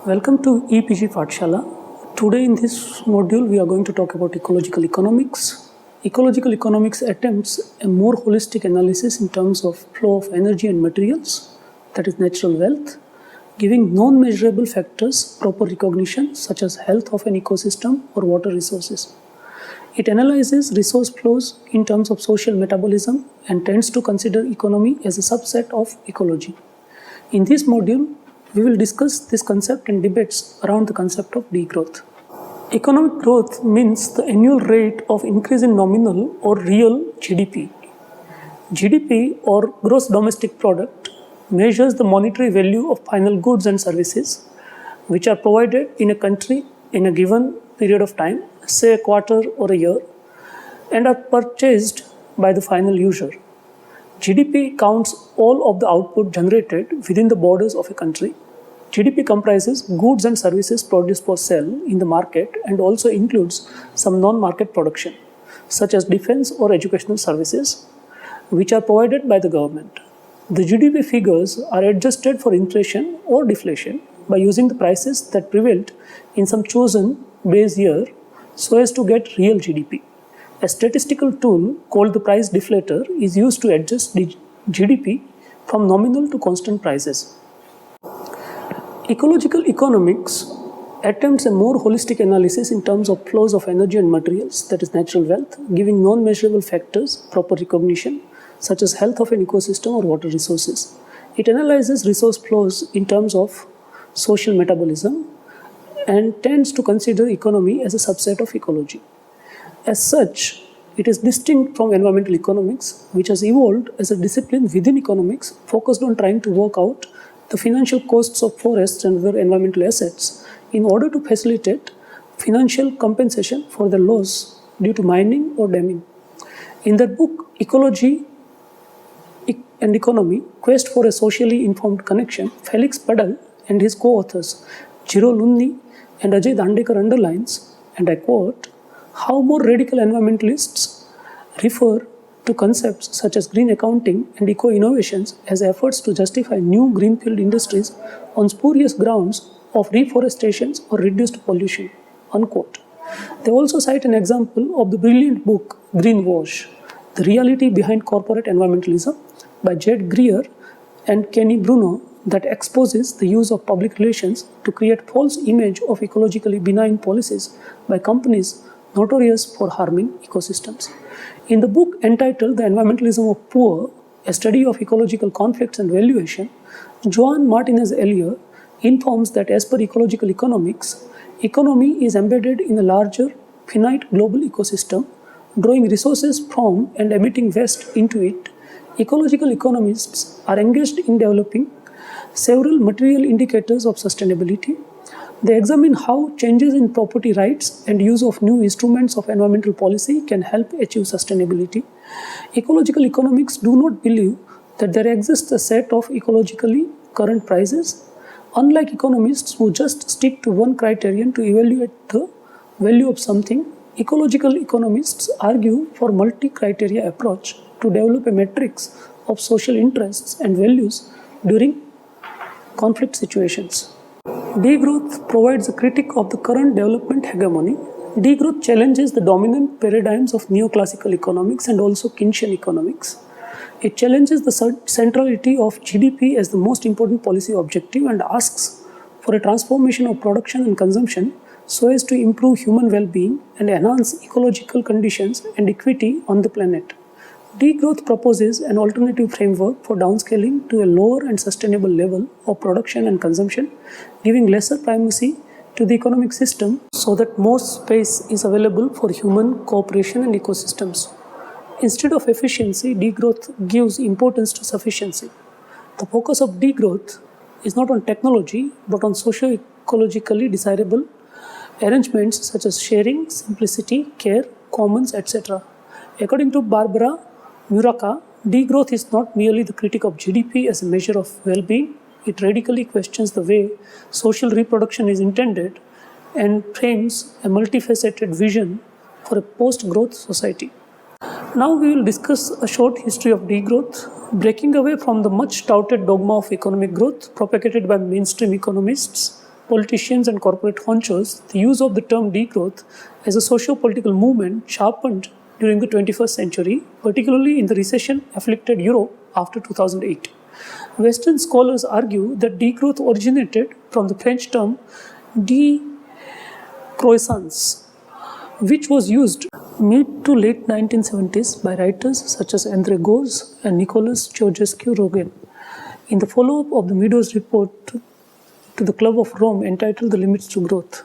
Welcome to EPG Pathshala. Today in this module we are going to talk about ecological economics. Ecological economics attempts a more holistic analysis in terms of flow of energy and materials, that is natural wealth, giving non-measurable factors proper recognition such as health of an ecosystem or water resources. It analyzes resource flows in terms of social metabolism and tends to consider economy as a subset of ecology. In this module, we will discuss this concept and debates around the concept of degrowth. Economic growth means the annual rate of increase in nominal or real GDP. GDP or gross domestic product measures the monetary value of final goods and services which are provided in a country in a given period of time, say a quarter or a year, and are purchased by the final user. GDP counts all of the output generated within the borders of a country. GDP comprises goods and services produced for sale in the market and also includes some non-market production, such as defense or educational services, which are provided by the government. The GDP figures are adjusted for inflation or deflation by using the prices that prevailed in some chosen base year so as to get real GDP. A statistical tool called the price deflator is used to adjust the GDP from nominal to constant prices. Ecological economics attempts a more holistic analysis in terms of flows of energy and materials, that is natural wealth, giving non-measurable factors proper recognition, such as health of an ecosystem or water resources. It analyzes resource flows in terms of social metabolism and tends to consider economy as a subset of ecology. As such, it is distinct from environmental economics, which has evolved as a discipline within economics focused on trying to work out the financial costs of forests and other environmental assets in order to facilitate financial compensation for the loss due to mining or damming. In their book, Ecology and Economy, Quest for a Socially Informed Connection, Felix Padal and his co-authors, Jiro Lunni and Ajay Dandekar underlines, and I quote, how more radical environmentalists refer to concepts such as green accounting and eco-innovations as efforts to justify new greenfield industries on spurious grounds of reforestation or reduced pollution, unquote. They also cite an example of the brilliant book Greenwash, The Reality Behind Corporate Environmentalism by Jed Greer and Kenny Bruno that exposes the use of public relations to create false image of ecologically benign policies by companies notorious for harming ecosystems. In the book entitled The Environmentalism of Poor, a study of ecological conflicts and valuation, Joan Martinez Elier informs that as per ecological economics, economy is embedded in a larger, finite global ecosystem, drawing resources from and emitting waste into it. Ecological economists are engaged in developing several material indicators of sustainability. They examine how changes in property rights and use of new instruments of environmental policy can help achieve sustainability. Ecological economics do not believe that there exists a set of ecologically current prices. Unlike economists who just stick to one criterion to evaluate the value of something, ecological economists argue for multi-criteria approach to develop a matrix of social interests and values during conflict situations. Degrowth provides a critique of the current development hegemony. Degrowth challenges the dominant paradigms of neoclassical economics and also Keynesian economics. It challenges the centrality of GDP as the most important policy objective and asks for a transformation of production and consumption so as to improve human well-being and enhance ecological conditions and equity on the planet. Degrowth proposes an alternative framework for downscaling to a lower and sustainable level of production and consumption, giving lesser primacy to the economic system so that more space is available for human cooperation and ecosystems. Instead of efficiency, degrowth gives importance to sufficiency. The focus of degrowth is not on technology but on socio-ecologically desirable arrangements such as sharing, simplicity, care, commons, etc. According to Barbara Muraka, degrowth is not merely the critique of GDP as a measure of well-being, it radically questions the way social reproduction is intended and frames a multifaceted vision for a post-growth society. Now we will discuss a short history of degrowth, breaking away from the much touted dogma of economic growth propagated by mainstream economists politicians and corporate honchos, the use of the term degrowth as a socio-political movement sharpened during the 21st century, particularly in the recession-afflicted Europe after 2008. Western scholars argue that degrowth originated from the French term décroissance, which was used mid to late 1970s by writers such as André Gorz and Nicolas Ceausescu-Roegen in the follow-up of the Meadows report to the Club of Rome entitled The Limits to Growth.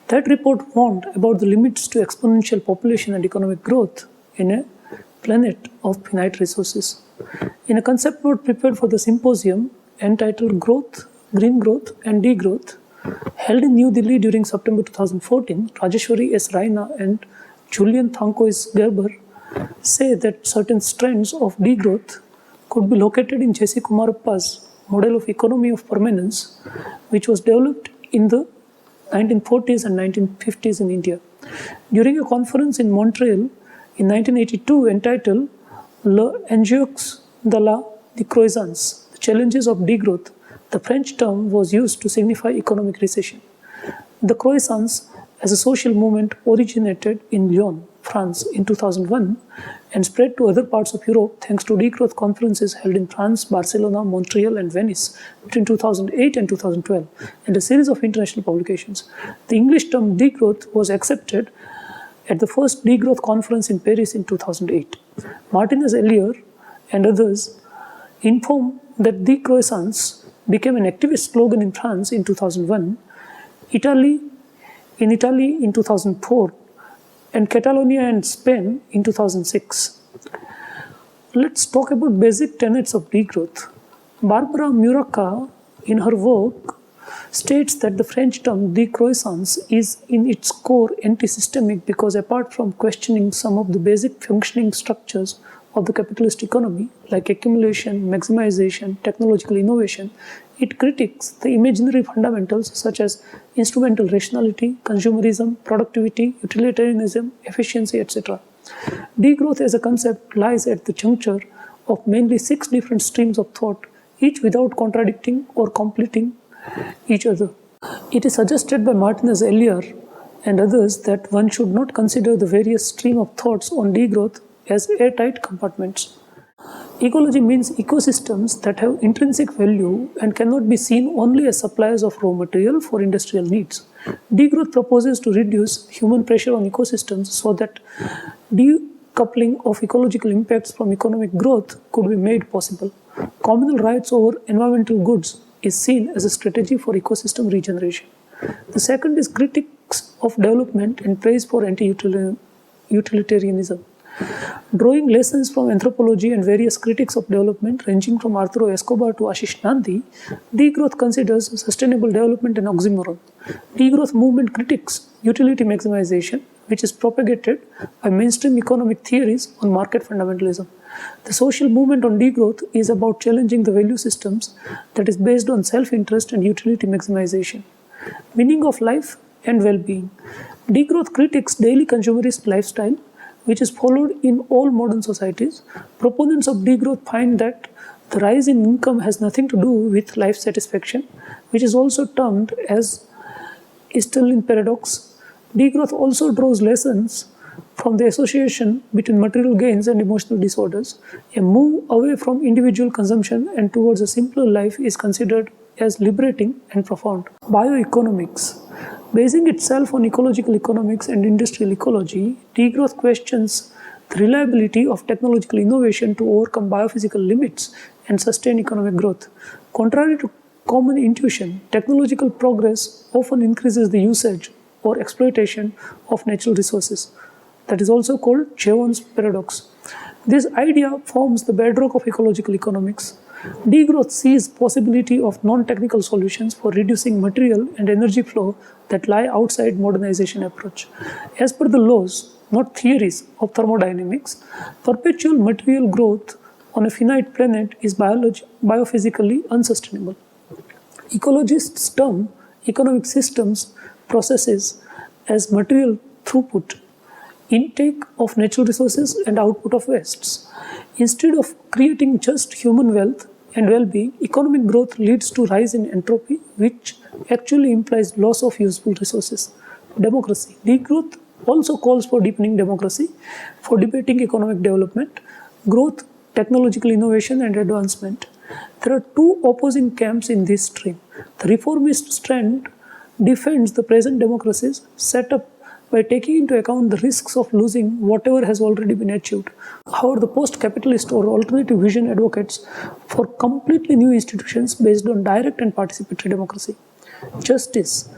That report warned about the limits to exponential population and economic growth in a planet of finite resources. In a concept note prepared for the symposium entitled Growth, Green Growth and Degrowth, held in New Delhi during September 2014, Rajeshwari S. Raina and Julian Thankois Gerber say that certain strands of degrowth could be located in J.C. Kumarappa's model of economy of permanence, which was developed in the 1940s and 1950s in India. During a conference in Montreal in 1982 entitled L'enjeux de la décroissance, the challenges of degrowth, the French term was used to signify economic recession. The croissance as a social movement originated in Lyon, France in 2001 and spread to other parts of Europe thanks to degrowth conferences held in France, Barcelona, Montreal and Venice between 2008 and 2012 and a series of international publications. The English term degrowth was accepted at the first degrowth conference in Paris in 2008. Martinez-Elier and others inform that décroissance became an activist slogan in France in 2001, Italy in 2004, and Catalonia and Spain in 2006. Let's talk about basic tenets of degrowth. Barbara Muraca, in her work, states that the French term décroissance is in its core anti-systemic because apart from questioning some of the basic functioning structures of the capitalist economy, like accumulation, maximization, technological innovation, it critiques the imaginary fundamentals such as instrumental rationality, consumerism, productivity, utilitarianism, efficiency, etc. Degrowth as a concept lies at the juncture of mainly 6 different streams of thought, each without contradicting or completing each other. It is suggested by Martinez-Elier and others that one should not consider the various stream of thoughts on degrowth as airtight compartments. Ecology means ecosystems that have intrinsic value and cannot be seen only as suppliers of raw material for industrial needs. Degrowth proposes to reduce human pressure on ecosystems so that decoupling of ecological impacts from economic growth could be made possible. Communal rights over environmental goods is seen as a strategy for ecosystem regeneration. The second is critiques of development and praise for anti-utilitarianism. Drawing lessons from anthropology and various critics of development ranging from Arturo Escobar to Ashish Nandi, degrowth considers sustainable development an oxymoron. Degrowth movement critiques utility maximization, which is propagated by mainstream economic theories on market fundamentalism. The social movement on degrowth is about challenging the value systems that is based on self-interest and utility maximization. Meaning of life and well-being. Degrowth critiques daily consumerist lifestyle, which is followed in all modern societies. Proponents of degrowth find that the rise in income has nothing to do with life satisfaction, which is also termed as Easterlin paradox. Degrowth also draws lessons from the association between material gains and emotional disorders. A move away from individual consumption and towards a simpler life is considered as liberating and profound. Bioeconomics. Basing itself on ecological economics and industrial ecology, degrowth questions the reliability of technological innovation to overcome biophysical limits and sustain economic growth. Contrary to common intuition, technological progress often increases the usage or exploitation of natural resources. That is also called Jevons paradox. This idea forms the bedrock of ecological economics. Degrowth sees possibility of non-technical solutions for reducing material and energy flow that lie outside modernization approach. As per the laws, not theories, of thermodynamics, perpetual material growth on a finite planet is biophysically unsustainable. Ecologists term economic systems processes as material throughput, intake of natural resources and output of wastes. Instead of creating just human wealth, and well-being, economic growth leads to rise in entropy, which actually implies loss of useful resources. Democracy. Degrowth also calls for deepening democracy, for debating economic development, growth, technological innovation, and advancement. There are two opposing camps in this stream. The reformist strand defends the present democracies set up by taking into account the risks of losing whatever has already been achieved. However, the post-capitalist or alternative vision advocates for completely new institutions based on direct and participatory democracy. Justice.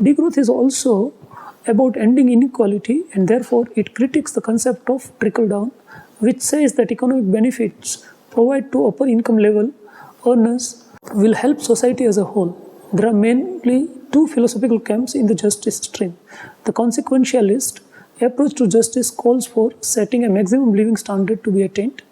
Degrowth is also about ending inequality, and therefore it critiques the concept of trickle-down, which says that economic benefits provided to upper income level earners will help society as a whole. There are mainly two philosophical camps in the justice stream. The consequentialist approach to justice calls for setting a maximum living standard to be attained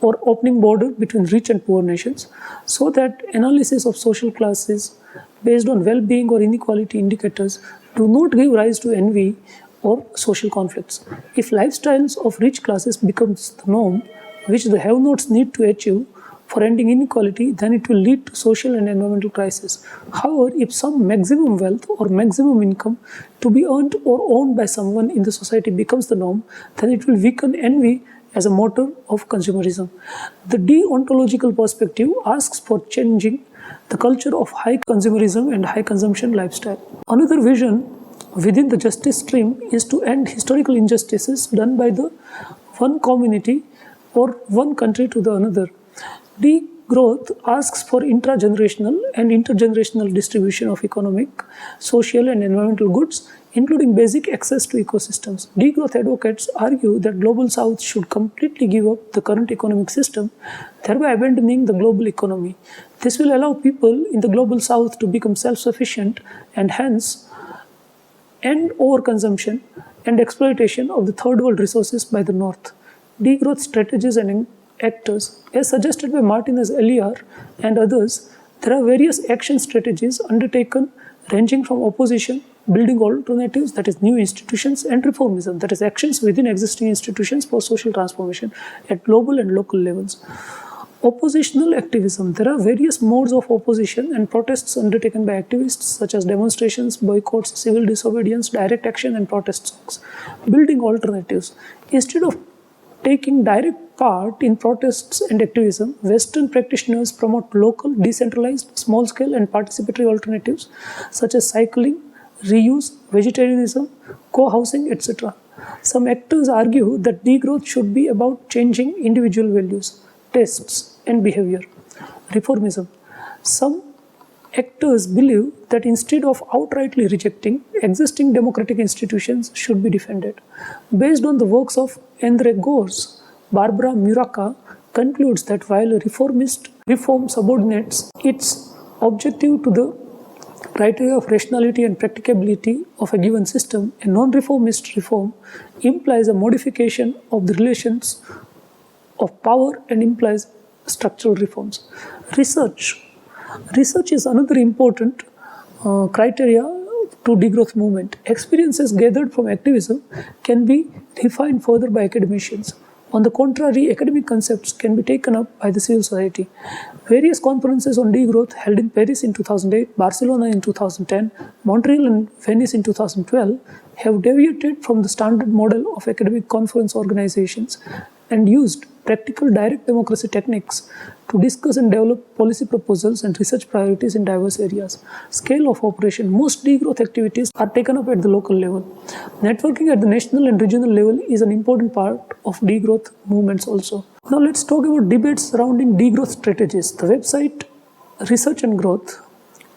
or opening border between rich and poor nations so that analysis of social classes based on well-being or inequality indicators do not give rise to envy or social conflicts. If lifestyles of rich classes becomes the norm, which the have-nots need to achieve for ending inequality, then it will lead to social and environmental crisis. However, if some maximum wealth or maximum income to be earned or owned by someone in the society becomes the norm, then it will weaken envy as a motor of consumerism. The deontological perspective asks for changing the culture of high consumerism and high consumption lifestyle. Another vision within the justice stream is to end historical injustices done by the one community or one country to the another. Degrowth asks for intragenerational and intergenerational distribution of economic, social, and environmental goods, including basic access to ecosystems. Degrowth advocates argue that Global South should completely give up the current economic system, thereby abandoning the global economy. This will allow people in the Global South to become self-sufficient and hence end overconsumption and exploitation of the third world resources by the North. Degrowth strategies and actors, as suggested by Martinez Eliar and others, there are various action strategies undertaken ranging from opposition, building alternatives, that is new institutions, and reformism, that is actions within existing institutions for social transformation at global and local levels. Oppositional activism. There are various modes of opposition and protests undertaken by activists such as demonstrations, boycotts, civil disobedience, direct action, and protest songs. Building alternatives. Instead of taking direct part in protests and activism, Western practitioners promote local, decentralized, small-scale, and participatory alternatives such as cycling, reuse, vegetarianism, co-housing, etc. Some actors argue that degrowth should be about changing individual values, tastes, and behavior. Reformism. Some actors believe that instead of outrightly rejecting, existing democratic institutions should be defended. Based on the works of Andre Gores, Barbara Muraka concludes that while a reformist reform subordinates its objective to the criteria of rationality and practicability of a given system, a non-reformist reform implies a modification of the relations of power and implies structural reforms. Research. Research is another important criteria to degrowth movement. Experiences gathered from activism can be refined further by academicians. On the contrary, academic concepts can be taken up by the civil society. Various conferences on degrowth held in Paris in 2008, Barcelona in 2010, Montreal and Venice in 2012 have deviated from the standard model of academic conference organizations and used practical direct democracy techniques to discuss and develop policy proposals and research priorities in diverse areas. Scale of operation. Most degrowth activities are taken up at the local level. Networking at the national and regional level is an important part of degrowth movements also. Now let's talk about debates surrounding degrowth strategies. The website Research and Growth,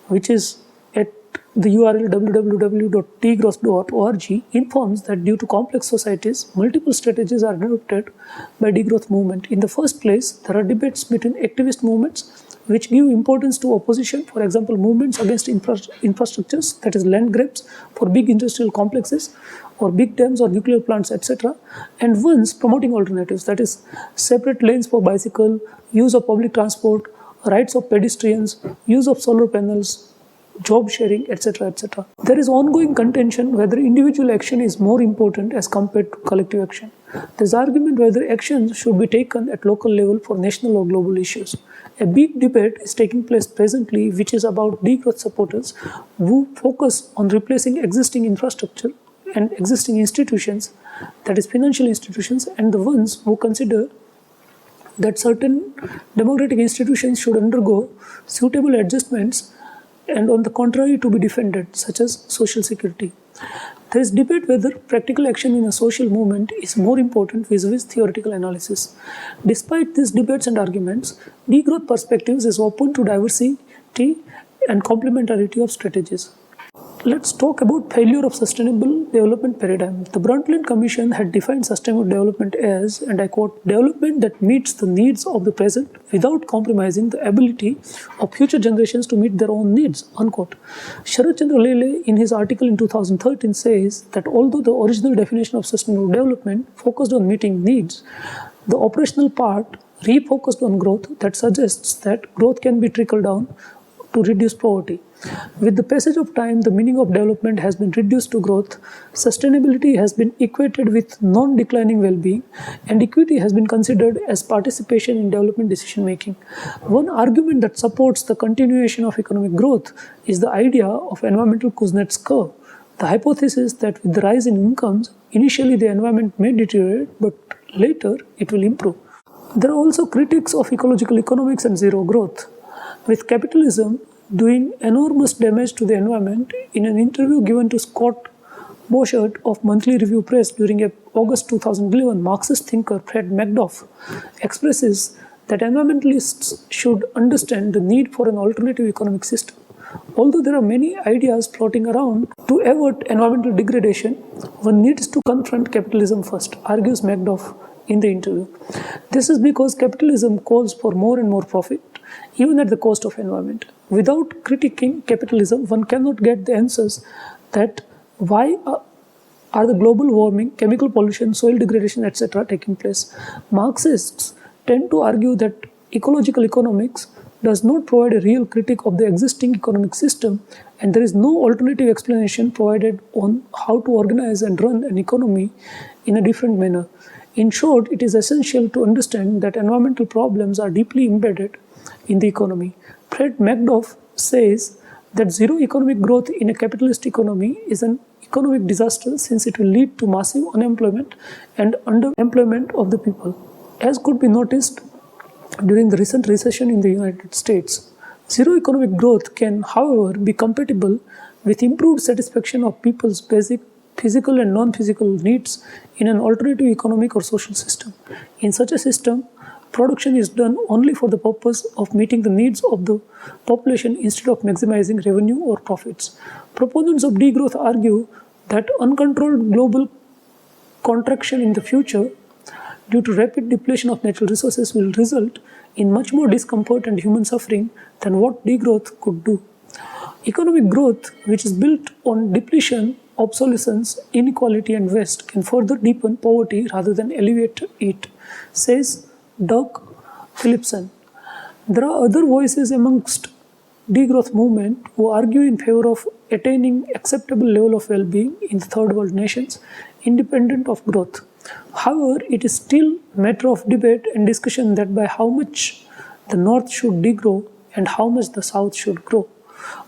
which is at the URL www.degrowth.org, informs that due to complex societies, multiple strategies are adopted by degrowth movement. In the first place, there are debates between activist movements which give importance to opposition, for example, movements against infrastructures, that is land grabs for big industrial complexes or big dams or nuclear plants, etc. And ones promoting alternatives, that is separate lanes for bicycle, use of public transport, rights of pedestrians, use of solar panels, job sharing, etc., etc. There is ongoing contention whether individual action is more important as compared to collective action. There is argument whether actions should be taken at local level for national or global issues. A big debate is taking place presently, which is about degrowth supporters who focus on replacing existing infrastructure and existing institutions, that is financial institutions, and the ones who consider that certain democratic institutions should undergo suitable adjustments and on the contrary to be defended, such as social security. There is debate whether practical action in a social movement is more important vis-a-vis theoretical analysis. Despite these debates and arguments, degrowth perspectives is open to diversity and complementarity of strategies. Let's talk about failure of sustainable development paradigm. The Brundtland Commission had defined sustainable development as, and I quote, development that meets the needs of the present without compromising the ability of future generations to meet their own needs, unquote. Sharat Chandra Lele, in his article in 2013, says that although the original definition of sustainable development focused on meeting needs, the operational part refocused on growth that suggests that growth can be trickled down to reduce poverty. With the passage of time, the meaning of development has been reduced to growth, sustainability has been equated with non-declining well-being, and equity has been considered as participation in development decision-making. One argument that supports the continuation of economic growth is the idea of environmental Kuznets curve, the hypothesis that with the rise in incomes, initially the environment may deteriorate, but later it will improve. There are also critics of ecological economics and zero growth. With capitalism doing enormous damage to the environment, in an interview given to Scott Borchert of Monthly Review Press during a August 2011, Marxist thinker Fred Macduff expresses that environmentalists should understand the need for an alternative economic system. Although there are many ideas floating around to avert environmental degradation, one needs to confront capitalism first, argues Macduff in the interview. This is because capitalism calls for more and more profit, even at the cost of environment. Without critiquing capitalism, one cannot get the answers that why are the global warming, chemical pollution, soil degradation, etc. taking place. Marxists tend to argue that ecological economics does not provide a real critique of the existing economic system, and there is no alternative explanation provided on how to organize and run an economy in a different manner. In short, it is essential to understand that environmental problems are deeply embedded in the economy. Fred Macduff says that zero economic growth in a capitalist economy is an economic disaster since it will lead to massive unemployment and underemployment of the people. As could be noticed during the recent recession in the United States, zero economic growth can, however, be compatible with improved satisfaction of people's basic physical and non-physical needs in an alternative economic or social system. In such a system, production is done only for the purpose of meeting the needs of the population instead of maximizing revenue or profits. Proponents of degrowth argue that uncontrolled global contraction in the future due to rapid depletion of natural resources will result in much more discomfort and human suffering than what degrowth could do. Economic growth, which is built on depletion, obsolescence, inequality and waste, can further deepen poverty rather than alleviate it, says Doug Phillipson. There are other voices amongst degrowth movement who argue in favor of attaining acceptable level of well-being in the third world nations, independent of growth. However, it is still a matter of debate and discussion that by how much the North should degrow and how much the South should grow.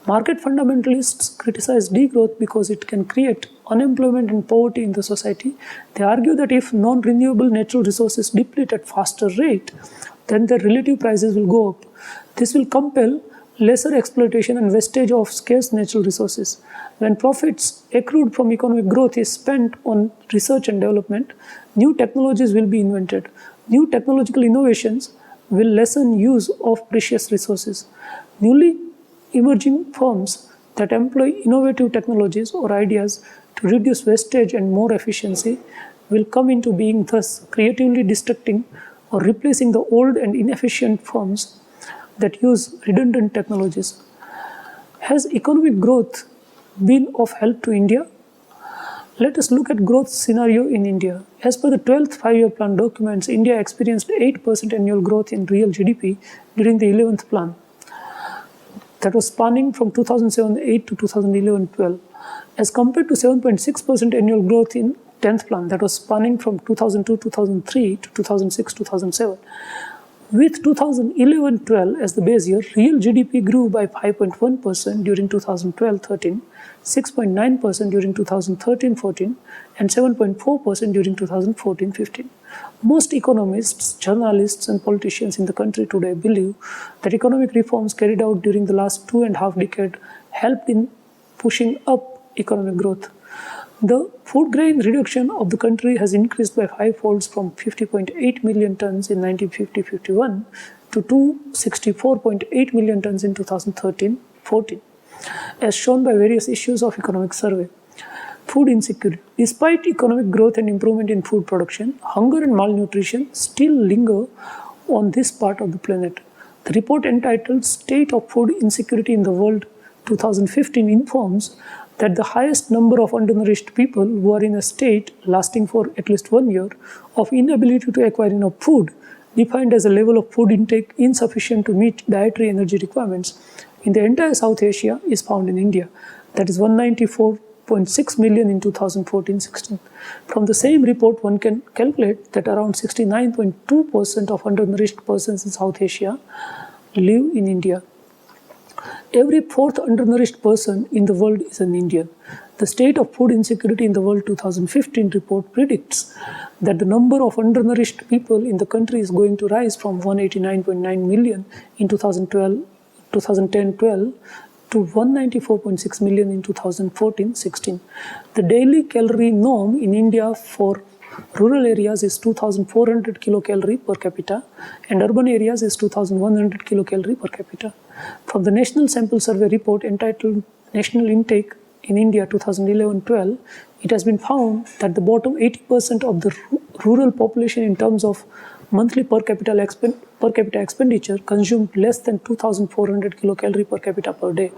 Market fundamentalists criticize degrowth because it can create unemployment and poverty in the society. They argue that if non-renewable natural resources deplete at faster rate, then their relative prices will go up. This will compel lesser exploitation and wastage of scarce natural resources. When profits accrued from economic growth is spent on research and development, new technologies will be invented. New technological innovations will lessen use of precious resources. Newly emerging firms that employ innovative technologies or ideas to reduce wastage and more efficiency will come into being, thus creatively destructing or replacing the old and inefficient firms that use redundant technologies. Has economic growth been of help to India? Let us look at growth scenario in India. As per the 12th five-year plan documents, India experienced 8% annual growth in real GDP during the 11th plan. that was spanning from 2007-8 to 2011-12, as compared to 7.6% annual growth in 10th plan that was spanning from 2002-2003 to 2006-2007. With 2011-12 as the base year, real GDP grew by 5.1% during 2012-13, 6.9% during 2013-14, and 7.4% during 2014-15. Most economists, journalists, and politicians in the country today believe that economic reforms carried out during the last 2.5 decades helped in pushing up economic growth. The food grain reduction of the country has increased by 5-folds from 50.8 million tons in 1950-51 to 264.8 million tons in 2013-14, as shown by various issues of economic survey. Food insecurity. Despite economic growth and improvement in food production, hunger and malnutrition still linger on this part of the planet. The report entitled State of Food Insecurity in the World 2015 informs that the highest number of undernourished people who are in a state lasting for at least 1 year of inability to acquire enough food, defined as a level of food intake insufficient to meet dietary energy requirements in the entire South Asia, is found in India, that is 194.6 million in 2014-16. From the same report, one can calculate that around 69.2% of undernourished persons in South Asia live in India. Every fourth undernourished person in the world is an Indian. The State of Food Insecurity in the World 2015 report predicts that the number of undernourished people in the country is going to rise from 189.9 million in 2010-12 to 194.6 million in 2014-16. The daily calorie norm in India for rural areas is 2,400 kilocalorie per capita and urban areas is 2,100 kilocalorie per capita. From the National Sample Survey report entitled National Intake in India 2011-12, it has been found that the bottom 80% of the rural population in terms of monthly per capita expenditure consumed less than 2,400 kilocalorie per capita per day.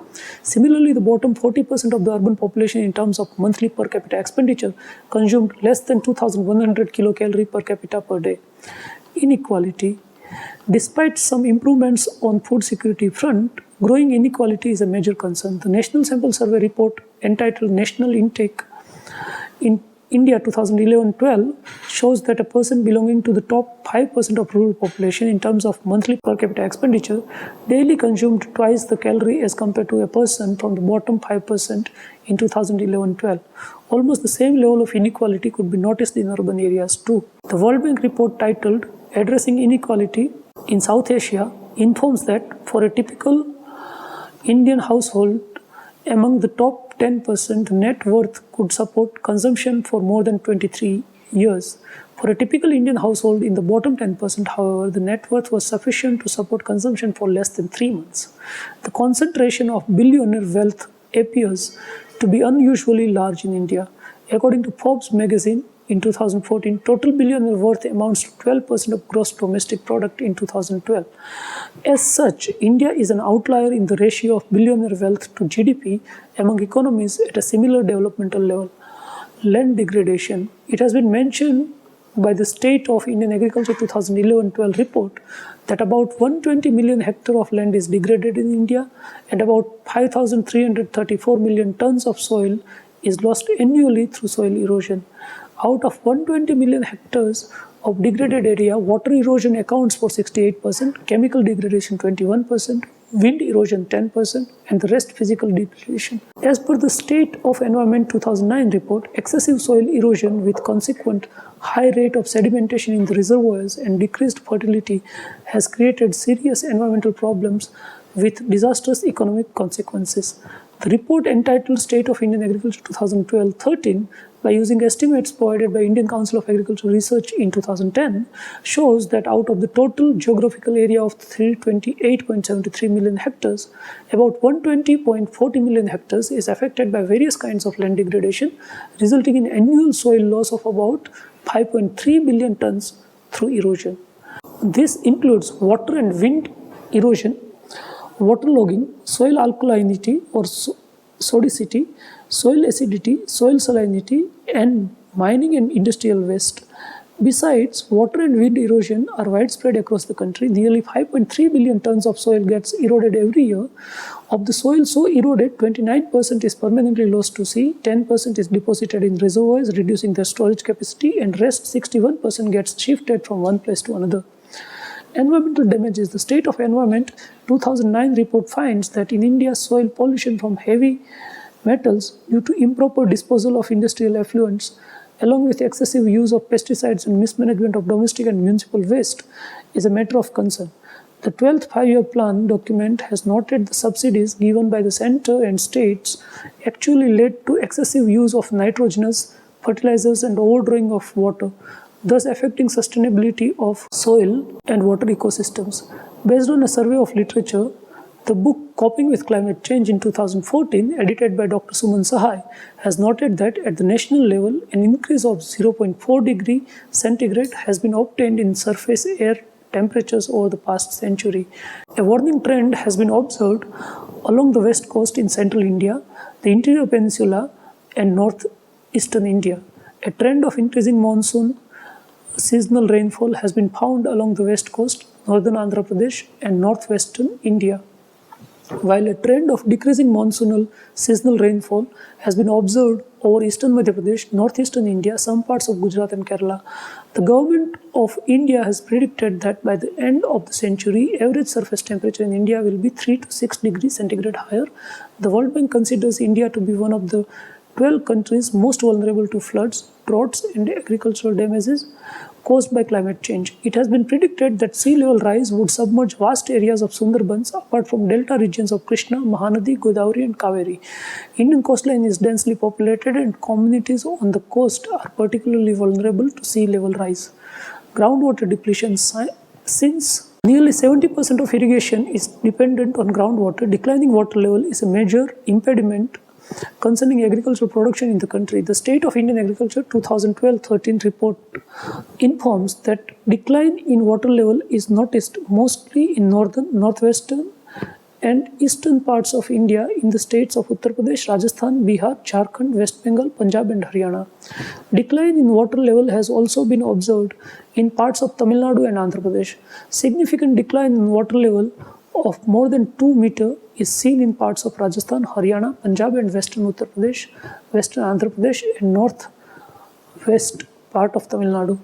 Similarly, the bottom 40% of the urban population in terms of monthly per capita expenditure consumed less than 2,100 kilocalorie per capita per day. Inequality. Despite some improvements on food security front, growing inequality is a major concern. The National Sample Survey report entitled National Intake in India 2011-12 shows that a person belonging to the top 5% of rural population in terms of monthly per capita expenditure daily consumed twice the calorie as compared to a person from the bottom 5% in 2011-12. Almost the same level of inequality could be noticed in urban areas too. The World Bank report titled Addressing Inequality in South Asia informs that for a typical Indian household, among the top 10% net worth could support consumption for more than 23 years. For a typical Indian household in the bottom 10%, however, the net worth was sufficient to support consumption for less than 3 months. The concentration of billionaire wealth appears to be unusually large in India. According to Forbes magazine, in 2014, total billionaire worth amounts to 12% of gross domestic product in 2012. As such, India is an outlier in the ratio of billionaire wealth to GDP among economies at a similar developmental level. Land degradation. It has been mentioned by the State of Indian Agriculture 2011-12 report that about 120 million hectares of land is degraded in India and about 5,334 million tons of soil is lost annually through soil erosion. Out of 120 million hectares of degraded area, water erosion accounts for 68%, chemical degradation 21%, wind erosion 10%, and the rest physical degradation. As per the State of Environment 2009 report, excessive soil erosion with consequent high rate of sedimentation in the reservoirs and decreased fertility has created serious environmental problems with disastrous economic consequences. The report entitled State of Indian Agriculture 2012-13, by using estimates provided by Indian Council of Agricultural Research in 2010, shows that out of the total geographical area of 328.73 million hectares, about 120.40 million hectares is affected by various kinds of land degradation, resulting in annual soil loss of about 5.3 billion tons through erosion. This includes water and wind erosion, waterlogging, soil alkalinity or sodicity, soil acidity, soil salinity, and mining and industrial waste. Besides, water and wind erosion are widespread across the country. Nearly 5.3 billion tons of soil gets eroded every year. Of the soil so eroded, 29% is permanently lost to sea, 10% is deposited in reservoirs, reducing their storage capacity, and rest 61% gets shifted from one place to another. Environmental damages. The State of Environment 2009 report finds that in India, soil pollution from heavy metals due to improper disposal of industrial effluents, along with excessive use of pesticides and mismanagement of domestic and municipal waste, is a matter of concern. The 12th five-year plan document has noted the subsidies given by the centre and states actually led to excessive use of nitrogenous fertilizers and overdrawing of water, thus affecting sustainability of soil and water ecosystems. Based on a survey of literature, the book Coping with Climate Change in 2014, edited by Dr. Suman Sahai, has noted that at the national level, an increase of 0.4 degree centigrade has been obtained in surface air temperatures over the past century. A warming trend has been observed along the west coast in central India, the interior peninsula, and northeastern India. A trend of increasing monsoon seasonal rainfall has been found along the west coast, northern Andhra Pradesh, and northwestern India, while a trend of decreasing monsoonal seasonal rainfall has been observed over eastern Madhya Pradesh, northeastern India, some parts of Gujarat and Kerala. The government of India has predicted that by the end of the century, average surface temperature in India will be 3 to 6 degrees centigrade higher. The World Bank considers India to be one of the 12 countries most vulnerable to floods, droughts, and agricultural damages caused by climate change. It has been predicted that sea level rise would submerge vast areas of Sundarbans apart from delta regions of Krishna, Mahanadi, Godavari, and Kaveri. Indian coastline is densely populated and communities on the coast are particularly vulnerable to sea level rise. Groundwater depletion. Since nearly 70% of irrigation is dependent on groundwater, declining water level is a major impediment concerning agricultural production in the country. The State of Indian Agriculture 2012-13 report informs that decline in water level is noticed mostly in northern, northwestern, and eastern parts of India in the states of Uttar Pradesh, Rajasthan, Bihar, Jharkhand, West Bengal, Punjab, and Haryana. Decline in water level has also been observed in parts of Tamil Nadu and Andhra Pradesh. Significant decline in water level of more than 2 meters is seen in parts of Rajasthan, Haryana, Punjab, and western Uttar Pradesh, western Andhra Pradesh, and northwest part of Tamil Nadu.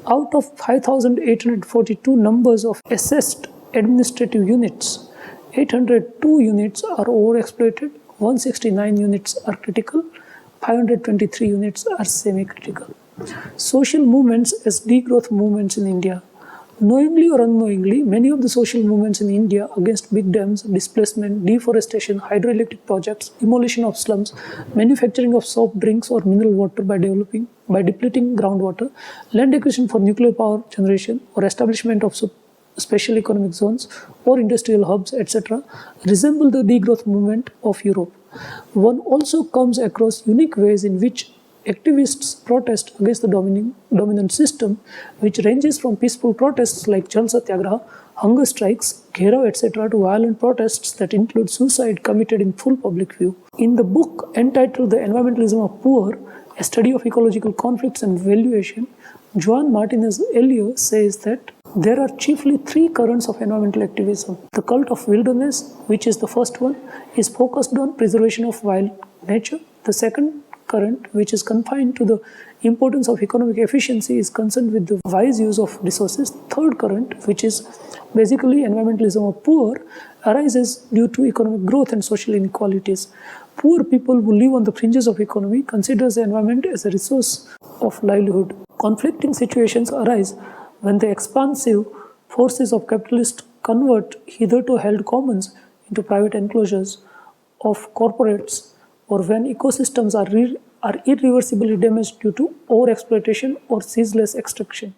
Out of 5,842 numbers of assessed administrative units, 802 units are overexploited, 169 units are critical, 523 units are semi-critical. Social movements as degrowth movements in India. Knowingly or unknowingly, many of the social movements in India against big dams, displacement, deforestation, hydroelectric projects, demolition of slums, manufacturing of soft drinks or mineral water by depleting groundwater, land acquisition for nuclear power generation, or establishment of special economic zones or industrial hubs, etc., resemble the degrowth movement of Europe. One also comes across unique ways in which activists protest against the dominant system, which ranges from peaceful protests like Jal Satyagraha, hunger strikes, Gherao, etc., to violent protests that include suicide committed in full public view. In the book entitled The Environmentalism of Poor, A Study of Ecological Conflicts and Valuation, Juan Martinez Elio says that there are chiefly 3 currents of environmental activism. The cult of wilderness, which is the first one, is focused on preservation of wild nature. The second current, which is confined to the importance of economic efficiency, is concerned with the wise use of resources. Third current, which is basically environmentalism of poor, arises due to economic growth and social inequalities. Poor people who live on the fringes of economy considers the environment as a resource of livelihood. Conflicting situations arise when the expansive forces of capitalists convert hitherto held commons into private enclosures of corporates, or when ecosystems are irreversibly damaged due to overexploitation or ceaseless extraction.